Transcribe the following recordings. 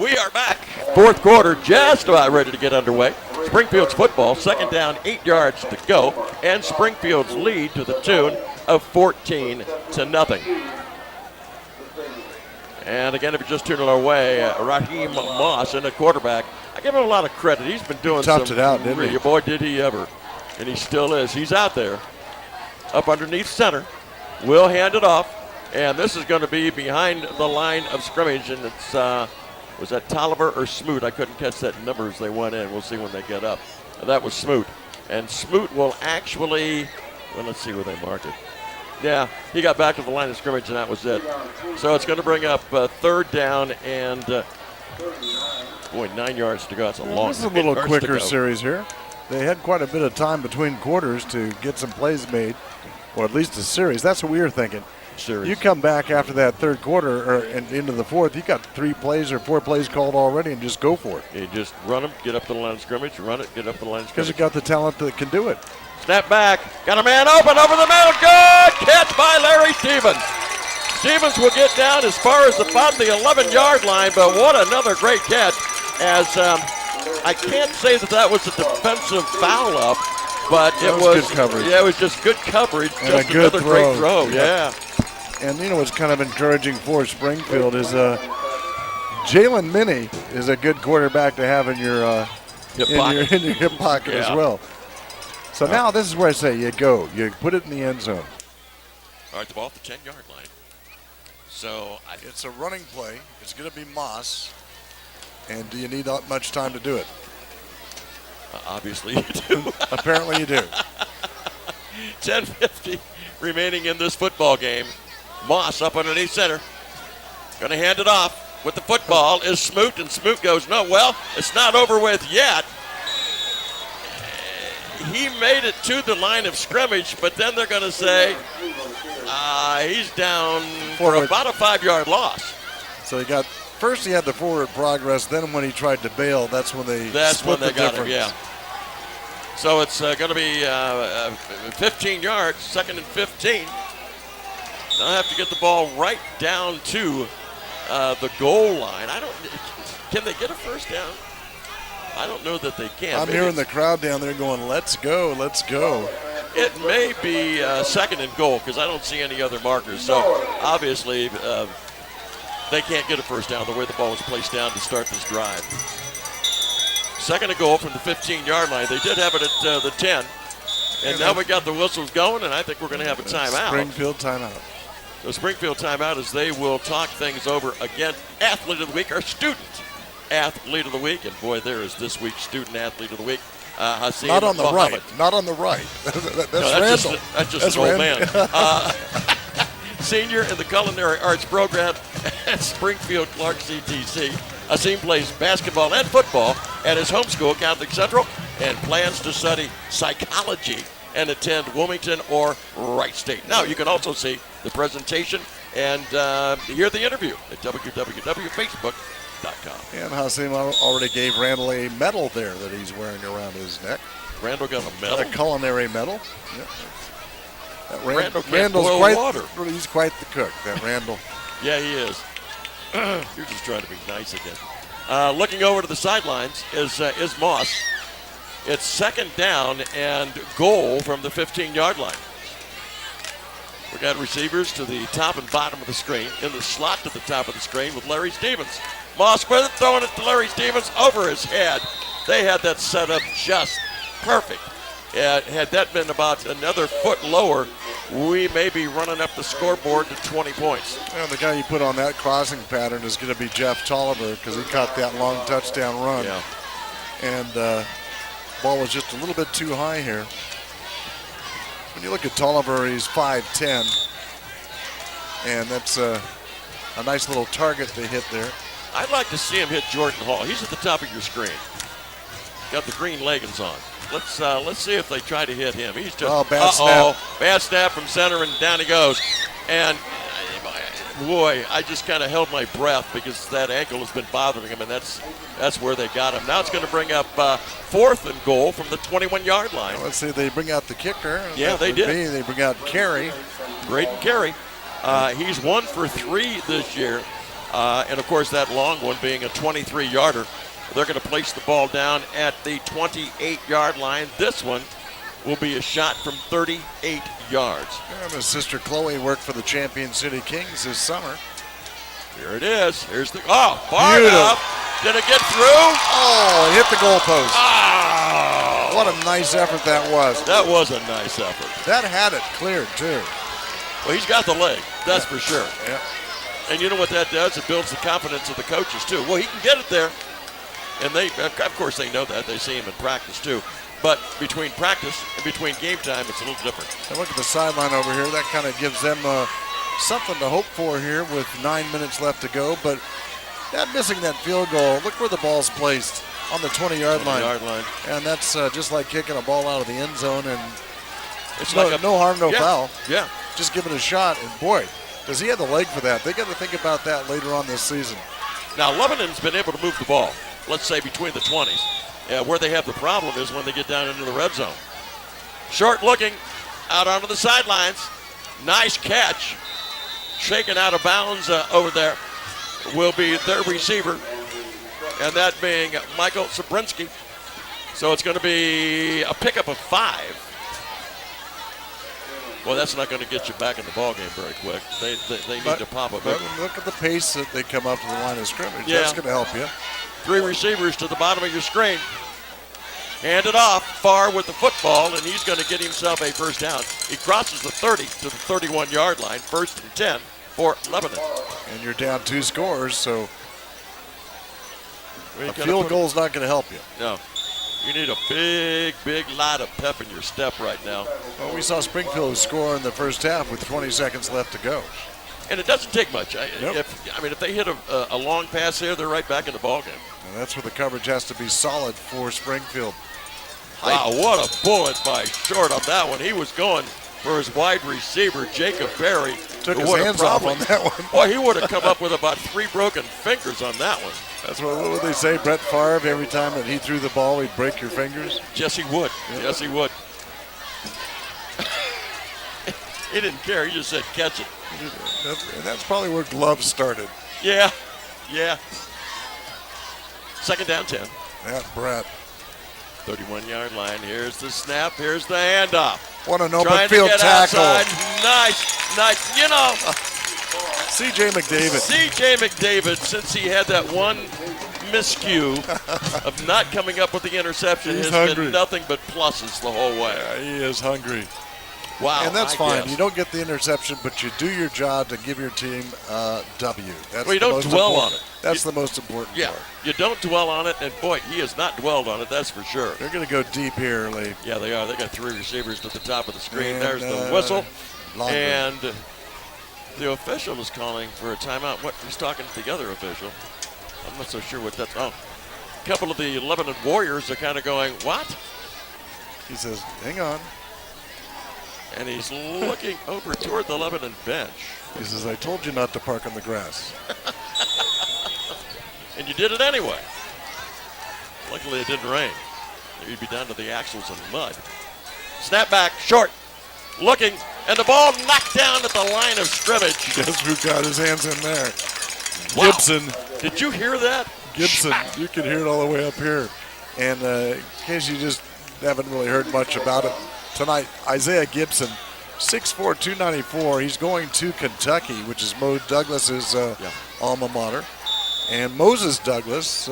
We are back. Fourth quarter, just about ready to get underway. Springfield's football, second down, 8 yards to go, and Springfield's lead to the tune of 14-0. And again, if you're just tuning our way, Raheem Moss, and the quarterback, I give him a lot of credit. He's been doing toughed it out, didn't he? Boy, did he ever. And he still is. He's out there, up underneath center. Will hand it off, and this is going to be behind the line of scrimmage, and it's, was that Tolliver or Smoot? I couldn't catch that number as they went in. We'll see when they get up. That was Smoot. And Smoot will actually, well, let's see where they mark it. Yeah, he got back to the line of scrimmage, and that was it. So it's going to bring up third down and, boy, 9 yards to go. That's a long. This is a little quicker series here. They had quite a bit of time between quarters to get some plays made, or at least a series. That's what we were thinking. Series. You come back after that third quarter and into the fourth, you got 3 plays or 4 plays called already, and just go for it. You just run them, get up to the line of scrimmage, run it, get up to the line of scrimmage. Because you got the talent that can do it. Snap back, got a man open over the middle, good catch by Larry Stevens. Stevens will get down as far as about the 11-yard line, but what another great catch. As I can't say that was a defensive foul up, but it was good coverage. Yeah, it was just good coverage, and just a good another great throw. Yeah. And you know what's kind of encouraging for Springfield is Jalen Minnie is a good quarterback to have in your hip pocket as well. So now this is where I say you put it in the end zone. All right, the ball at the 10-yard line. So it's a running play. It's going to be Moss. And do you need that much time to do it? Obviously you do. Apparently you do. 10:50 remaining in this football game. Moss up underneath center. Going to hand it off with the football is Smoot, and Smoot goes, no, well, it's not over with yet. He made it to the line of scrimmage, but then they're going to say he's down for about a 5-yard loss. So first he had the forward progress, then when he tried to bail, that's when they split the got difference. him, yeah. So it's going to be 15 yards, second and 15. They'll have to get the ball right down to the goal line. Can they get a first down? I don't know that they can. I'm hearing the crowd down there going, let's go, let's go. It may be second and goal because I don't see any other markers. So obviously they can't get a first down the way the ball was placed down to start this drive. Second and goal from the 15-yard line. They did have it at the 10. And now we got the whistles going, and I think we're going to have a timeout. Springfield timeout. The Springfield timeout as they will talk things over again. Athlete of the week, our student athlete of the week. And boy, there is this week's student athlete of the week. Hsfb. Not on the Muhammad. right. Not on the right. That's Randall. That's just an old man. Senior in the culinary arts program at Springfield Clark CTC. Hsfb plays basketball and football at his home school, Catholic Central, and plans to study psychology and attend Wilmington or Wright State. Now, you can also see the presentation and hear the interview at www.facebook.com. And Hsfb already gave Randall a medal there that he's wearing around his neck. Randall got a medal? A culinary medal. Yep. Randall can't boil water. He's quite the cook, that Randall. Yeah, he is. You're just trying to be nice again. Looking over to the sidelines is Moss. It's second down and goal from the 15-yard line. We got receivers to the top and bottom of the screen, in the slot to the top of the screen with Larry Stevens. Moss with it, throwing it to Larry Stevens over his head. They had that set up just perfect. Had that been about another foot lower, we may be running up the scoreboard to 20 points. Well, the guy you put on that crossing pattern is going to be Jeff Tolliver because he caught that long touchdown run. Yeah. And ball was just a little bit too high here. When you look at Tolliver, he's 5'10", and that's a nice little target they hit there. I'd like to see him hit Jordan Hall. He's at the top of your screen. Got the green leggings on. Let's see if they try to hit him. He's just snap. Bad snap from center, and down he goes. And boy, I just kind of held my breath because that ankle has been bothering him, and that's where they got him. Now it's going to bring up fourth and goal from the 21-yard line. Well, let's see, they bring out the kicker. Yeah, they did. They bring out Carey. Braden Carey. He's 1 for 3 this year. And, of course, that long one being a 23-yarder. They're going to place the ball down at the 28-yard line. This one will be a shot from 38 yards. And his sister Chloe worked for the Champion City Kings this summer. Here it is. Here's the, far enough. Did it get through? Oh, it hit the goalpost. Oh. What a nice effort that was. That was a nice effort. That had it cleared, too. Well, he's got the leg, that's for sure. Yeah. And you know what that does? It builds the confidence of the coaches, too. Well, he can get it there. And they, of course, they know that. They see him in practice, too. But between practice and between game time, it's a little different. And look at the sideline over here. That kind of gives them something to hope for here with 9 minutes left to go. But that missing that field goal, look where the ball's placed on the 20-yard line. And that's just like kicking a ball out of the end zone. And it's no harm, no foul. Yeah. Just give it a shot. And, boy, does he have the leg for that. They got to think about that later on this season. Now, Lebanon's been able to move the ball, let's say between the 20s. Where they have the problem is when they get down into the red zone. Short looking out onto the sidelines. Nice catch. Shaken out of bounds over there will be their receiver, and that being Michael Sabrinsky. So it's going to be a pickup of 5. Well, that's not going to get you back in the ballgame very quick. They need to pop a big one. Look at the pace that they come up to the line of scrimmage. Yeah. That's going to help you. 3 receivers to the bottom of your screen. Hand it off far with the football, and he's going to get himself a first down. He crosses the 30 to the 31-yard line, 1st and 10 for Lebanon. And you're down 2 scores, so a field goal's not going to help you. No. You need a big lot of pep in your step right now. Well, we saw Springfield score in the first half with 20 seconds left to go. And it doesn't take much. Nope. If they hit a long pass here, they're right back in the ballgame. And that's where the coverage has to be solid for Springfield. Wow, what a bullet by Short on that one. He was going for his wide receiver, Jacob Berry. Took his hands off on that one. Boy, he would have come up with about 3 broken fingers on that one. That's what would they say, Brett Favre, every time that he threw the ball, he'd break your fingers? Yes, he would. Yep. Yes, he would. He didn't care. He just said, catch it. And that's probably where gloves started. Yeah. 2nd down, 10. Yeah, Brett. 31-yard line. Here's the snap. Here's the handoff. What an open field tackle. Outside. Nice. You know. C.J. McDavid. C.J. McDavid, since he had that one miscue of not coming up with the interception, has been nothing but pluses the whole way. Yeah, he is hungry. Wow. And that's fine. Guess. You don't get the interception, but you do your job to give your team a W. Well, you don't dwell on it. That's the most important part. You don't dwell on it, and boy, he has not dwelled on it, that's for sure. They're going to go deep here, Lee. Yeah, they are. They got 3 receivers at the top of the screen. And, there's the whistle. And the official is calling for a timeout. He's talking to the other official. I'm not so sure what that's. A couple of the Lebanon Warriors are kind of going, what? He says, hang on. And he's looking over toward the Lebanon bench. He says, I told you not to park on the grass. And you did it anyway. Luckily it didn't rain. You'd be down to the axles in mud. Snap back, Short, looking, and the ball knocked down at the line of scrimmage. Guess who got his hands in there? Wow. Gibson. Did you hear that? Gibson. You can hear it all the way up here. And in case you just haven't really heard much about it tonight, Isaiah Gibson, 6'4", 294. He's going to Kentucky, which is Mo Douglas's alma mater. And Moses Douglas,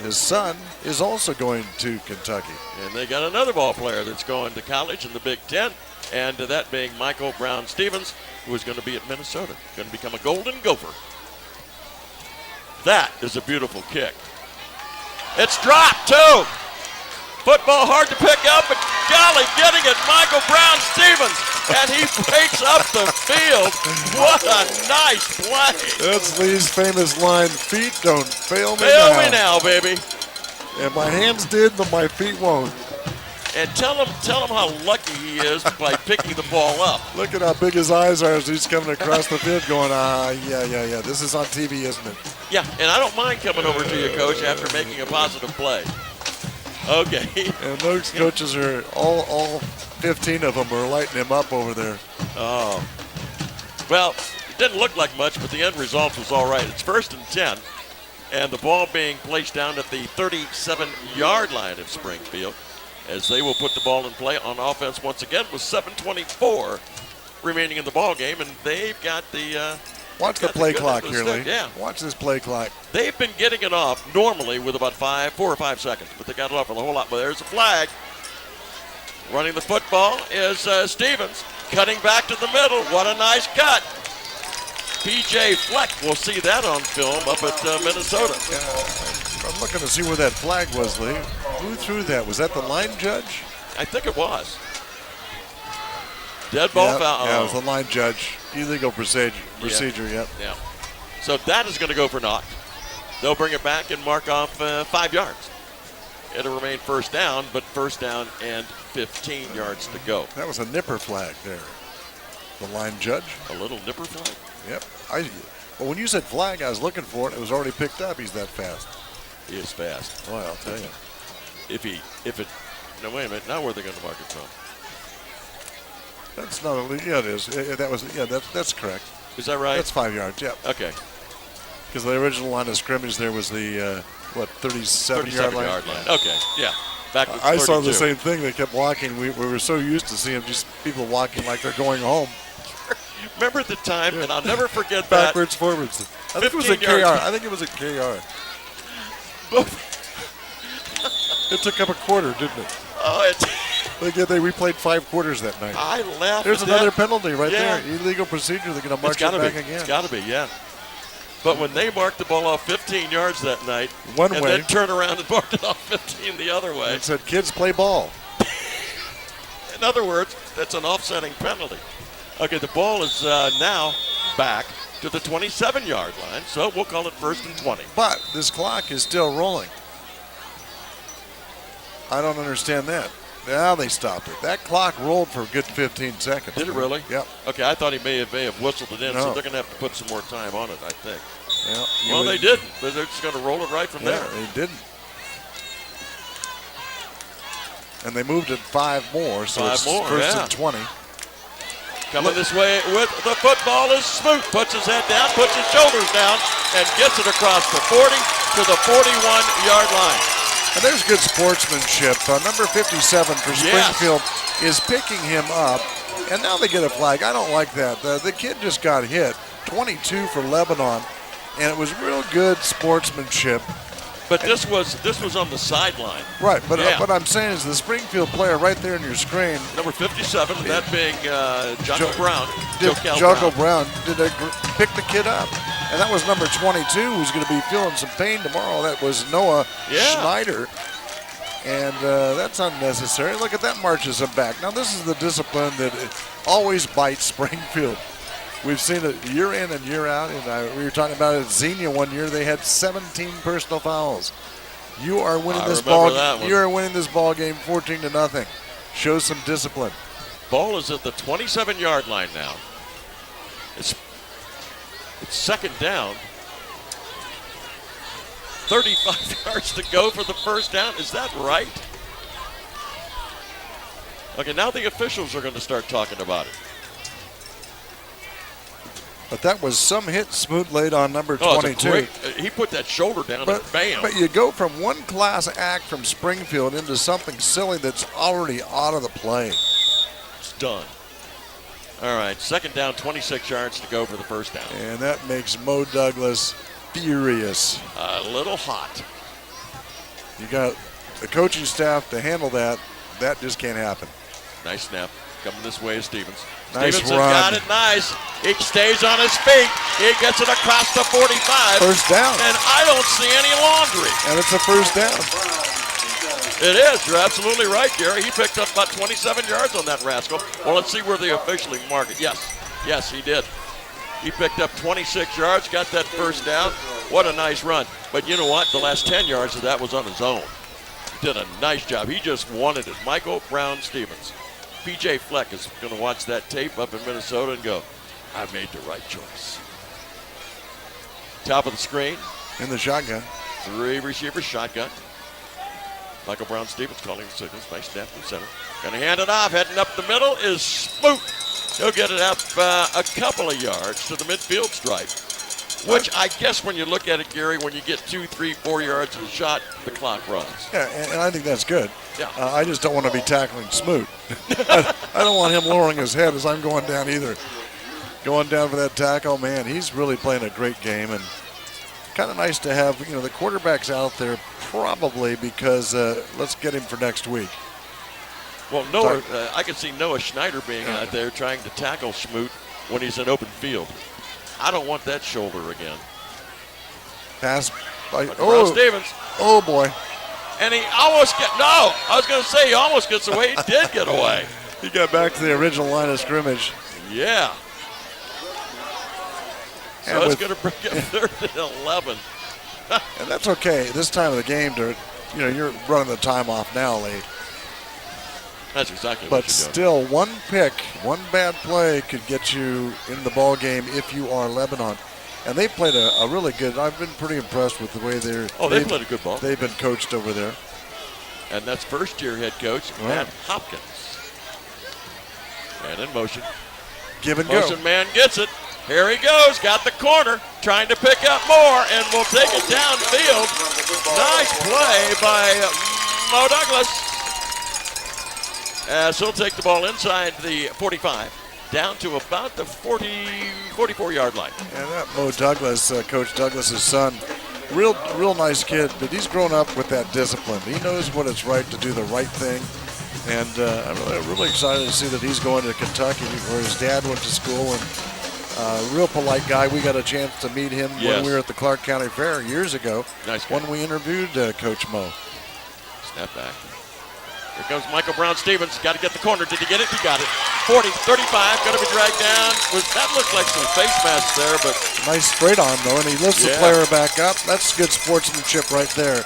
his son, is also going to Kentucky. And they got another ball player that's going to college in the Big Ten, and that being Michael Brown-Stevens, who is going to be at Minnesota, going to become a Golden Gopher. That is a beautiful kick. It's dropped, too. Football hard to pick up, but golly, getting it, Michael Brown-Stevens, and he breaks up the field. What a nice play. That's Lee's famous line, feet don't fail me now. Fail me now, baby. And my hands did, but my feet won't. And tell him how lucky he is by picking the ball up. Look at how big his eyes are as he's coming across the field going, yeah, this is on TV, isn't it? Yeah, and I don't mind coming over to you, Coach, after making a positive play. Okay. And those coaches are, all 15 of them are lighting him up over there. Oh. Well, Didn't look like much, but the end result was all right. It's 1st and 10, and the ball being placed down at the 37-yard line of Springfield, as they will put the ball in play on offense once again with 7:24 remaining in the ball game, and they've got the watch the play clock here, Lee. Yeah, watch this play clock. They've been getting it off normally with about 4 or 5 seconds, but they got it off with a whole lot. But there's a flag. Running the football is Stevens, cutting back to the middle. What a nice cut. P.J. Fleck, we'll see that on film up at Minnesota. I'm looking to see where that flag was, Lee. Who threw that? Was that the line judge? I think it was. Dead ball foul. Yeah, it was the line judge. Illegal procedure, yep. Yeah. So that is going to go for naught. They'll bring it back and mark off 5 yards. It'll remain first down, but first down and 15 yards to go. That was a nipper flag there. The line judge. A little nipper flag? Yep. Well, when you said flag, I was looking for it. It was already picked up. He's that fast. He is fast. Boy, I'll tell you. No, wait a minute. Now where are they going to mark it from? That's not yeah, it is. That's correct. Is that right? That's 5 yards, yep. Okay. Because the original line of scrimmage there was the, 37-yard line? Okay, yeah. Backwards I 32. saw the same thing. They kept walking. We were so used to seeing just people walking like they're going home. Remember at the time, and I'll never forget that. Backwards, forwards. I think it was a KR. I think it was a KR. It took up a quarter, didn't it? Oh, we played 5 quarters that night. I laughed. There's another penalty right there. Illegal procedure. They're going to march it back again. It's got to be, yeah. But when they marked the ball off 15 yards that night, and then turned around and marked it off 15 the other way. And said, kids, play ball. In other words, that's an offsetting penalty. Okay, the ball is now back to the 27-yard line, so we'll call it 1st and 20. But this clock is still rolling. I don't understand that. Now they stopped it. That clock rolled for a good 15 seconds. Did it really? Yep. Okay, I thought he may have whistled it in, No. so they're going to have to put some more time on it, I think. Yeah, well, they didn't. They're just going to roll it right from there. They didn't. And they moved it 5 more, so it's 1st and 20. Coming this way with the football is Smoot. Puts his head down, puts his shoulders down, and gets it across the 40 to the 41-yard line. And there's good sportsmanship. Number 57 for Springfield is picking him up, and now they get a flag. I don't like that. The kid just got hit, 22 for Lebanon, and it was real good sportsmanship. But this was on the sideline. Right, but what I'm saying is the Springfield player right there in your screen. Number 57, that being Jocko Brown. Jocko Brown picked the kid up. And that was number 22, who's going to be feeling some pain tomorrow. That was Noah Schneider. And that's unnecessary. Look at that, marches him back. Now, this is the discipline that always bites Springfield. We've seen it year in and year out. And we were talking about it at Xenia one year. They had 17 personal fouls. You are winning this ball. You are winning this ball game 14-0. Show some discipline. Ball is at the 27-yard line now. It's 2nd down. 35 yards to go for the first down. Is that right? Okay, now the officials are going to start talking about it. But that was some hit Smoot laid on number 22. He put that shoulder down and bam. But you go from one class act from Springfield into something silly that's already out of the play. It's done. All right, 2nd down, 26 yards to go for the first down. And that makes Mo Douglas furious. A little hot. You got the coaching staff to handle that. That just can't happen. Nice snap. Coming this way is Stevens. Nice Stevenson run. got it nice. He stays on his feet. He gets it across the 45. First down. And I don't see any laundry. And it's a first down. It is. You're absolutely right, Gary. He picked up about 27 yards on that rascal. Well, let's see where they officially mark it. Yes, he did. He picked up 26 yards, got that first down. What a nice run. But you know what? The last 10 yards of that was on his own. He did a nice job. He just wanted it. Michael Brown Stevens. P.J. Fleck is going to watch that tape up in Minnesota and go, I made the right choice. Top of the screen. In the shotgun. 3 receivers, shotgun. Michael Brown Stevens calling the signals. Nice snap from center. Going to hand it off. Heading up the middle is Smoot. He'll get it up a couple of yards to the midfield stripe. Which I guess when you look at it, Gary, when you get 2, 3, 4 yards of the shot, the clock runs. Yeah, and I think that's good. Yeah. I just don't want to be tackling Smoot. I don't want him lowering his head as I'm going down either. Going down for that tackle, man, he's really playing a great game. And kind of nice to have, the quarterback's out there probably because let's get him for next week. Well, Noah, I can see Noah Schneider being out there trying to tackle Smoot when he's in open field. I don't want that shoulder again. Pass by Stevens. Oh, boy. And he almost I was going to say he almost gets away. He did get away. He got back to the original line of scrimmage. Yeah. So it's going to bring it 3rd and 11. And that's okay. This time of the game, you're running the time off now, Lee. That's exactly what but you're still, doing. one pick, one bad play could get you in the ball game if you are Lebanon. And they played a really good. I've been pretty impressed with the way they played a good ball. They've been coached over there. And that's first-year head coach Matt Hopkins. And in motion. Give and motion go. Man gets it. Here he goes. Got the corner. Trying to pick up more. And will take it downfield. Nice play by Mo Douglas. As he'll take the ball inside the 45, down to about the 44-yard line. And that Mo Douglas, Coach Douglas's son, real nice kid, but he's grown up with that discipline. He knows what it's right to do the right thing. And I'm really excited to see that he's going to Kentucky, where his dad went to school. And real polite guy. We got a chance to meet him when we were at the Clark County Fair years ago. Nice guy. When we interviewed Coach Mo. Snap back. Here comes Michael Brown-Stevens. Got to get the corner. Did he get it? He got it. 40, 35, going to be dragged down. That looked like some face masks there, but... Nice straight on, though, and he lifts the player back up. That's good sportsmanship right there.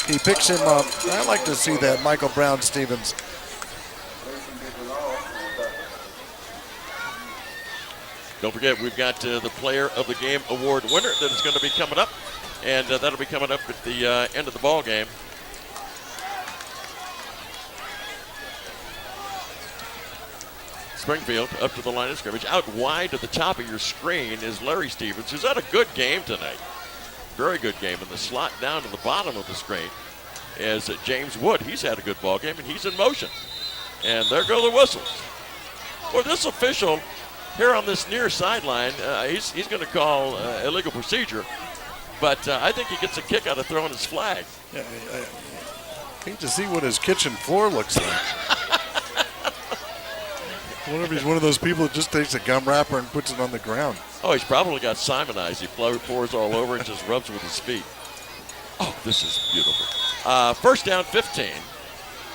He picks him up. I like to see that, Michael Brown-Stevens. Don't forget, we've got the Player of the Game Award winner that is going to be coming up, and that'll be coming up at the end of the ball game. Springfield up to the line of scrimmage. Out wide at the top of your screen is Larry Stevens, who's had a good game tonight. Very good game. In the slot down to the bottom of the screen is James Wood. He's had a good ball game, and he's in motion. And there go the whistles. Well, this official here on this near sideline, he's going to call illegal procedure, but I think he gets a kick out of throwing his flag. Yeah, I hate to see what his kitchen floor looks like. I wonder if he's one of those people that just takes a gum wrapper and puts it on the ground. Oh, he's probably got Simonized. He pours all over and just rubs with his feet. Oh, this is beautiful. First down, 15.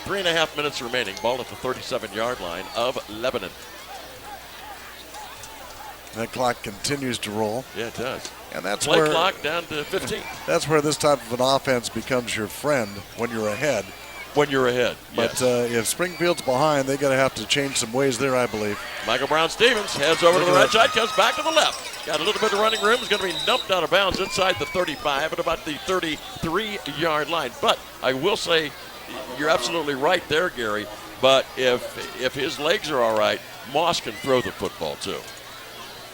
3.5 minutes remaining. Ball at the 37-yard line of Lebanon. That clock continues to roll. Yeah, it does. And that's Play where clock down to 15. That's where this type of an offense becomes your friend when you're ahead. When you're ahead, but if Springfield's behind, they're going to have to change some ways there, I believe. Michael Brown-Stevens heads over to the right side, comes back to the left. Got a little bit of running room. Is going to be dumped out of bounds inside the 35 at about the 33-yard line. But I will say, you're absolutely right there, Gary. But if his legs are all right, Moss can throw the football too.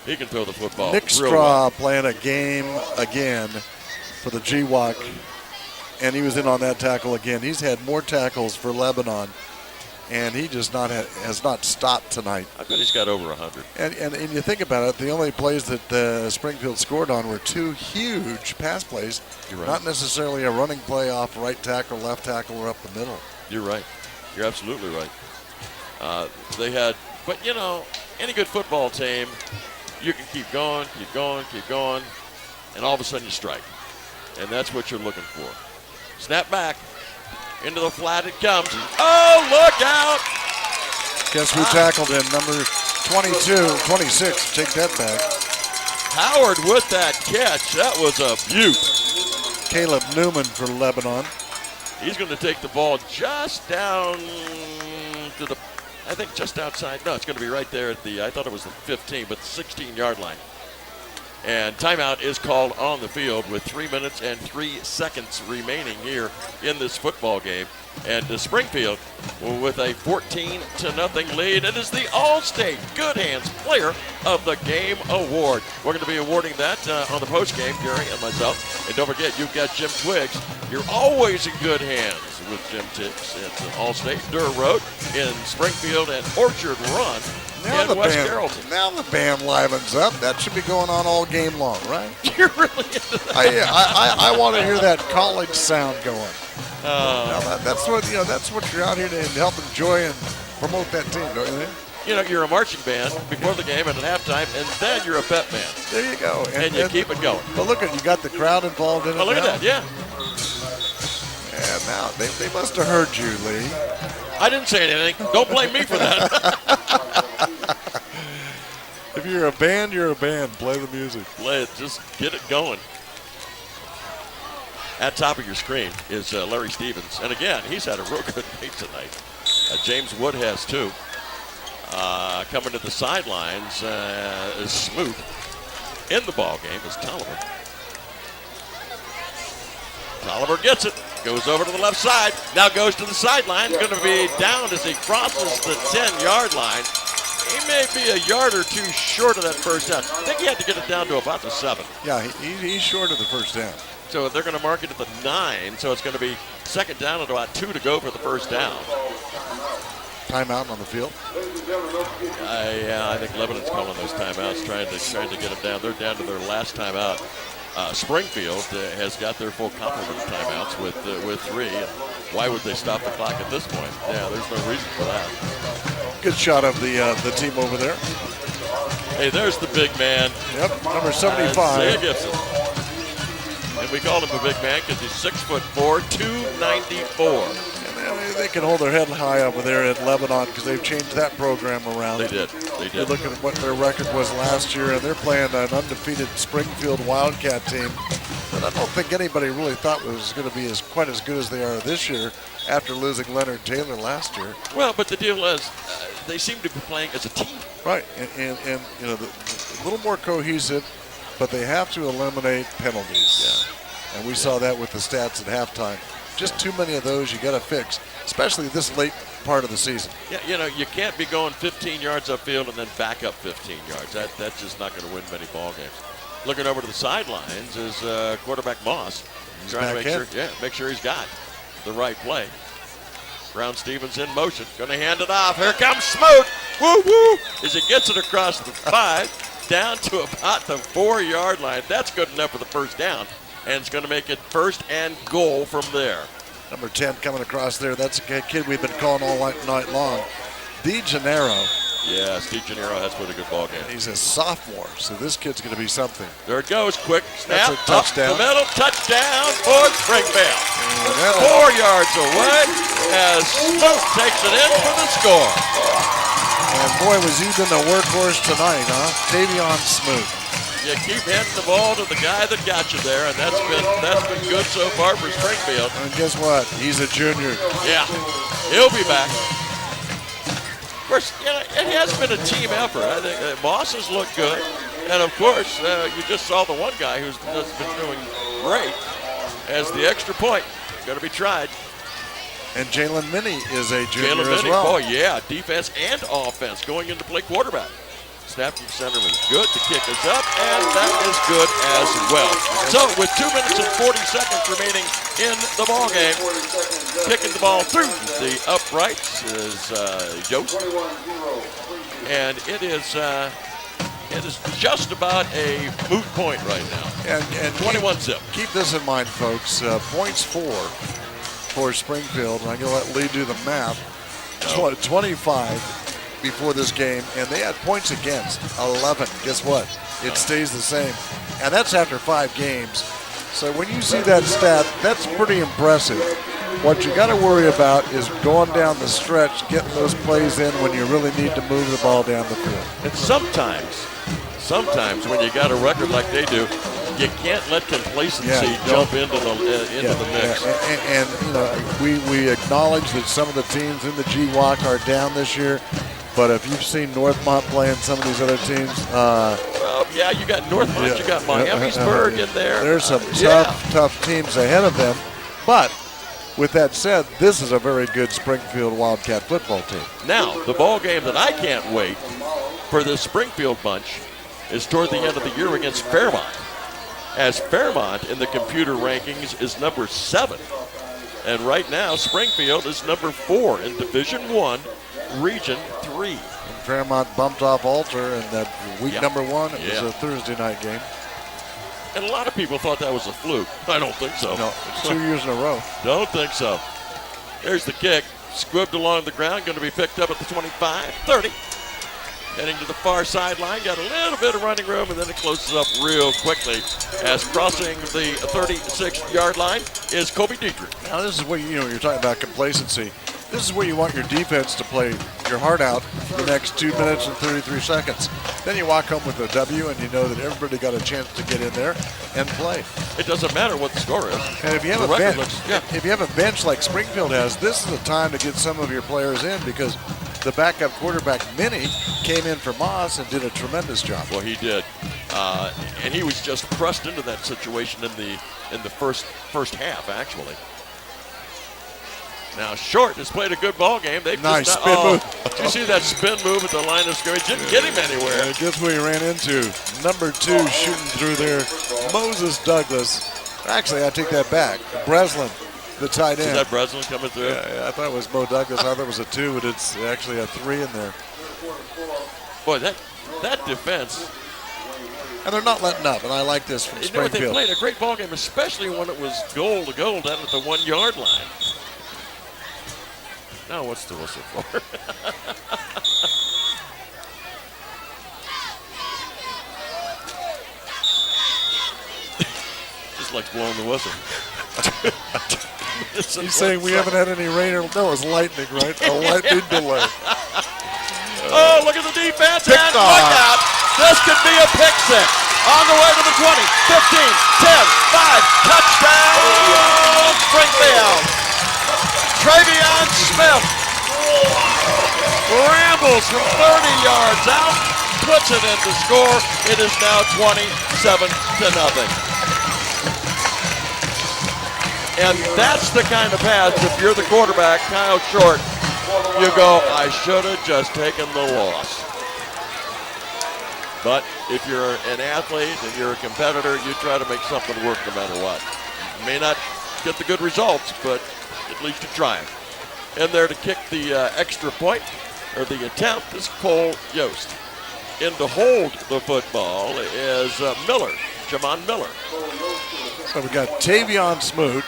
He can throw the football. Nick Straw playing a game again for the GWAC. And he was in on that tackle again. He's had more tackles for Lebanon, and he just has not stopped tonight. I bet he's got over 100. And you think about it, the only plays that Springfield scored on were two huge pass plays. You're right. Not necessarily a running play off right tackle, left tackle, or up the middle. You're right. You're absolutely right. They had, but any good football team, you can keep going, and all of a sudden you strike. And that's what you're looking for. Snap back. Into the flat it comes. Oh, look out! Guess who tackled him? Number 26. Take that back. Howard with that catch. That was a beaut. Caleb Newman for Lebanon. He's going to take the ball just down to the, I think just outside. No, it's going to be right there at the, I thought it was the 15, but the 16-yard line. And timeout is called on the field with 3 minutes and 3 seconds remaining here in this football game. And Springfield with a 14-0 lead. It is the All-State Good Hands Player of the Game Award. We're going to be awarding that on the postgame, Gary and myself. And don't forget, you've got Jim Twiggs. You're always in good hands with Jim Twiggs. It's an All-State Durr Road in Springfield and Orchard Run in West Carrollton. Now the band livens up. That should be going on all game long, right? You're really into that. I want to hear that college sound going. That's what you're out here to help enjoy and promote that team, don't you think? You know, you're a marching band before the game and at halftime, and then you're a pep band. There you go. And you keep it going. But look at you got the crowd involved in it. Oh, look at that, yeah. And now they must have heard you, Lee. I didn't say anything. Don't blame me for that. If you're a band, you're a band. Play the music. Play it. Just get it going. At top of your screen is Larry Stevens. And again, he's had a real good night tonight. James Wood has too. Coming to the sidelines is Smoot. In the ball game is Tolliver. Tolliver gets it. Goes over to the left side. Now goes to the sideline. Going to be down as he crosses the 10-yard line. He may be a yard or two short of that first down. I think he had to get it down to about the 7. Yeah, he's short of the first down. So they're going to mark it at the 9. So it's going to be second down and about 2 to go for the first down. Timeout on the field. I think Lebanon's calling those timeouts, trying to get them down. They're down to their last timeout. Springfield has got their full complement of timeouts with 3. And why would they stop the clock at this point? Yeah, there's no reason for that. Good shot of the team over there. Hey, there's the big man. Yep, number 75. Isaiah Gibson. And we call him a big man because he's 6'4", 294. And they can hold their head high over there at Lebanon because they've changed that program around. They did. You look at what their record was last year, and they're playing an undefeated Springfield Wildcat team that I don't think anybody really thought was going to be quite as good as they are this year after losing Leonard Taylor last year. Well, but the deal is they seem to be playing as a team. Right, and you know, a little more cohesive, but they have to eliminate penalties. Yeah. And we saw that with the stats at halftime. Just too many of those you got to fix, especially this late part of the season. Yeah, you know, you can't be going 15 yards upfield and then back up 15 yards. That's just not going to win many ball games. Looking over to the sidelines is quarterback Moss. He's trying to back make sure he's got the right play. Brown Stevens in motion. Going to hand it off. Here comes Smoot. Woo woo! As he gets it across the 5, down to about the 4-yard line. That's good enough for the first down. And it's going to make it first and goal from there. Number 10 coming across there. That's a kid we've been calling all night long. DeGennaro. Yes, DeGennaro has put a good ball game. He's a sophomore, so this kid's going to be something. There it goes. Quick snap. That's a touchdown. Up the middle. Touchdown for Springfield. 4 yards away as Smoot takes it in for the score. And boy, was he been the workhorse tonight, huh? Tavion Smoot. You keep handing the ball to the guy that got you there, and that's been good so far for Springfield. And guess what? He's a junior. Yeah, he'll be back. Of course, you know, it has been a team effort. I think Moss has looked good, and of course, you just saw the one guy who's been doing great as the extra point. Going to be tried. And Jalen Minnie is a junior as Minnie, well. Oh yeah, defense and offense going into play quarterback. Snap from center was good to kick us up, and that is good as well. So with 2 minutes and 40 seconds remaining in the ball game, kicking the ball through the uprights is Yost, and it is just about a moot point right now. And 21-zip. Keep this in mind, folks. Points for Springfield, and I'm going to let Lee do the math. 25 before this game, and they had points against 11. Guess what? It stays the same, and that's after 5 games. So when you see that stat, that's pretty impressive. What you got to worry about is going down the stretch, getting those plays in when you really need to move the ball down the field. And sometimes when you got a record like they do, you can't let complacency jump into the mix. And you know, we acknowledge that some of the teams in the GWAC are down this year. But if you've seen Northmont playing some of these other teams, Yeah, you got Northmont, you got Miamisburg in there. There's some tough teams ahead of them. But with that said, this is a very good Springfield Wildcat football team. Now, the ball game that I can't wait for this Springfield bunch is toward the end of the year against Fairmont. As Fairmont in the computer rankings is number 7. And right now, Springfield is number 4 in Division I, Region 3. And Fairmont bumped off Alter in that week number 1. It was a Thursday night game. And a lot of people thought that was a fluke. I don't think so. No, it's 2 years in a row. Don't think so. There's the kick. Squibbed along the ground, going to be picked up at the 25, 30. Heading to the far sideline, got a little bit of running room, and then it closes up real quickly as crossing the 36-yard line is Kobe Dietrich. Now this is where you're talking about complacency. This is where you want your defense to play your heart out for the next 2 minutes and 33 seconds. Then you walk home with a W, and you know that everybody got a chance to get in there and play. It doesn't matter what the score is. And if you have if you have a bench like Springfield has, this is the time to get some of your players in because the backup quarterback, Minnie, came in for Moss and did a tremendous job. Well, he did. And he was just pressed into that situation in the first half, actually. Now, Short has played a good ball game. They've nice spin move. Did you see that spin move at the line of scrimmage? Didn't get him anywhere. Yeah, guess what he ran into? Number 2 shooting through there, Moses Douglas. Actually, I take that back. Breslin, the tight end. Is that Breslin coming through? Yeah, I thought it was Mo Douglas. I thought it was a 2, but it's actually a 3 in there. Boy, that defense. And they're not letting up, and I like this from Springfield. They played a great ball game, especially when it was goal to goal down at the 1-yard line. Now what's the whistle for? Just like blowing the whistle. He's saying we haven't had any rain. No, it was lightning, right? A lightning delay. Oh, look at the defense. And look out. This could be a pick six. On the way to the 20, 15, 10, 5. Touchdown, Springfield. Travion Smith rambles from 30 yards out, puts it in to score. It is now 27-0. And that's the kind of pass, if you're the quarterback, Kyle Short, you go, I should have just taken the loss. But if you're an athlete and you're a competitor, you try to make something work no matter what. You may not get the good results, but at least you try it. In there to kick the extra point, or the attempt, is Cole Yost. In to hold the football is Miller, Jamon Miller. So we got Tavion Smoot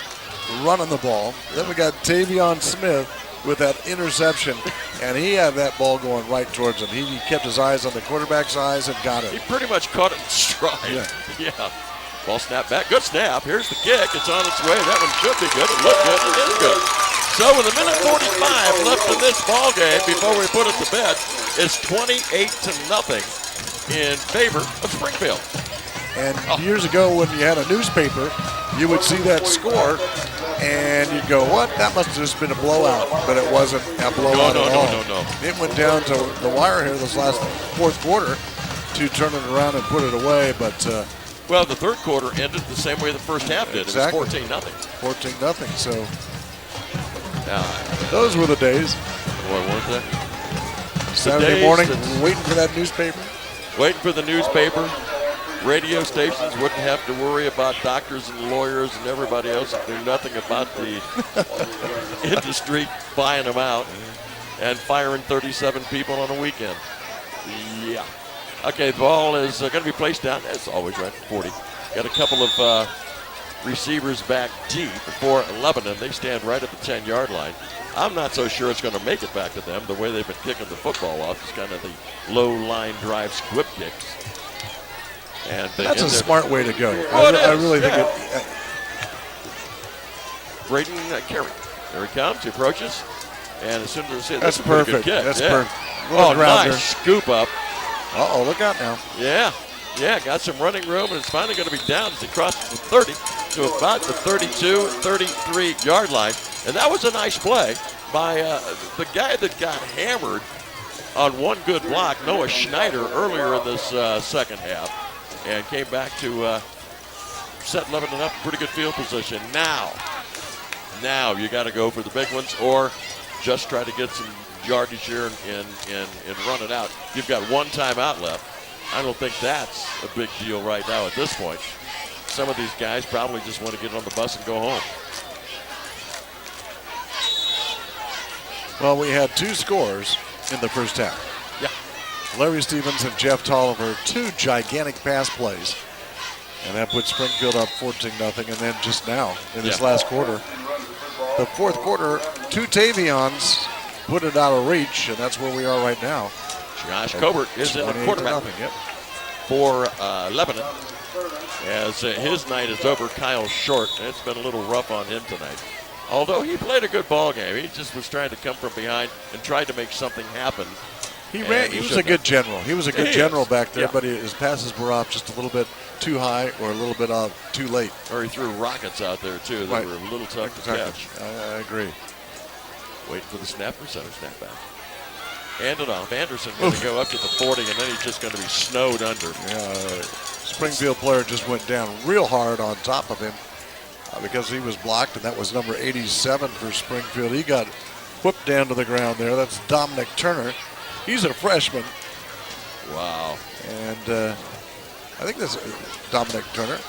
running the ball. Then we got Tavion Smith with that interception, and he had that ball going right towards him. He kept his eyes on the quarterback's eyes and got it. He pretty much caught it in stride. Yeah. Ball snap back. Good snap. Here's the kick. It's on its way. That one should be good. It looked good. It is good. So with a minute 45 left in this ball game before we put it to bed, it's 28-0 in favor of Springfield. And years ago when you had a newspaper, you would see that score and you'd go, what? That must have just been a blowout. But it wasn't a blowout at all. No. It went down to the wire here this last fourth quarter to turn it around and put it away. But well, the third quarter ended the same way the first half did. Exactly. It was 14-0. 14-0. So those were the days. Boy, weren't they? Saturday morning, waiting for that newspaper. Waiting for the newspaper. Radio stations wouldn't have to worry about doctors and lawyers and everybody else that knew nothing about the industry buying them out and firing 37 people on a weekend. Yeah. Okay, the ball is going to be placed down. As always, right, 40. Got a couple of receivers back deep for Lebanon. They stand right at the 10-yard line. I'm not so sure it's going to make it back to them. The way they've been kicking the football off is kind of the low-line drive squib kicks. And that's a smart way to go. I really think it. Braden Carey. There he comes. He approaches. And as soon as I see it, that's a pretty perfect. Good kick. That's perfect. Oh, nice scoop up. Uh-oh, look out now. Yeah, got some running room, and it's finally going to be down as he crosses the 30 to about the 32, 33-yard line. And that was a nice play by the guy that got hammered on one good block, Noah Schneider, earlier in this second half. and came back to set Lebanon up in pretty good field position. Now you got to go for the big ones or just try to get some yardage here and run it out. You've got one timeout left. I don't think that's a big deal right now at this point. Some of these guys probably just want to get on the bus and go home. Well, we had 2 scores in the first half. Yeah. Larry Stevens and Jeff Tolliver, 2 gigantic pass plays. And that put Springfield up 14-0. And then just now, in this last quarter, the fourth quarter, 2 Tavions put it out of reach, and that's where we are right now. Josh Cobert is in the quarterback for Lebanon. As his night is over, Kyle Short. It's been a little rough on him tonight. Although he played a good ball game. He just was trying to come from behind and tried to make something happen. He was a good general. He was a good general back there, but his passes were off just a little bit too high or a little bit too late. Or he threw rockets out there, too. They were a little tough to catch. I agree. Waiting for the snap for center snap back. Hand it off. Anderson going to go up to the 40, and then he's just going to be snowed under. Springfield player just went down real hard on top of him because he was blocked, and that was number 87 for Springfield. He got whipped down to the ground there. That's Dominic Turner. He's a freshman. Wow. And I think that's Dominic Turner.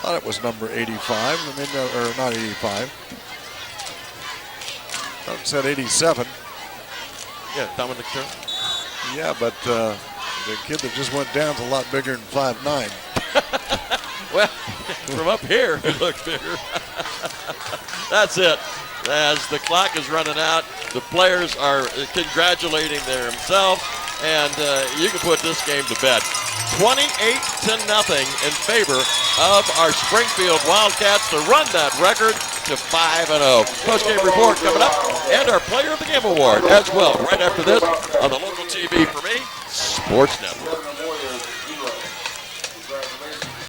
Thought it was number 85. Or not 85. Thought it said 87. Yeah, Dominic Turner. Yeah, but the kid that just went down is a lot bigger than 5'9". Well, from up here, he looks bigger. That's it. As the clock is running out, the players are congratulating themselves, and you can put this game to bed. 28-0 in favor of our Springfield Wildcats to run that record to 5-0. Post-game report coming up, and our Player of the Game award as well. Right after this on the local TV for me, Sports Network.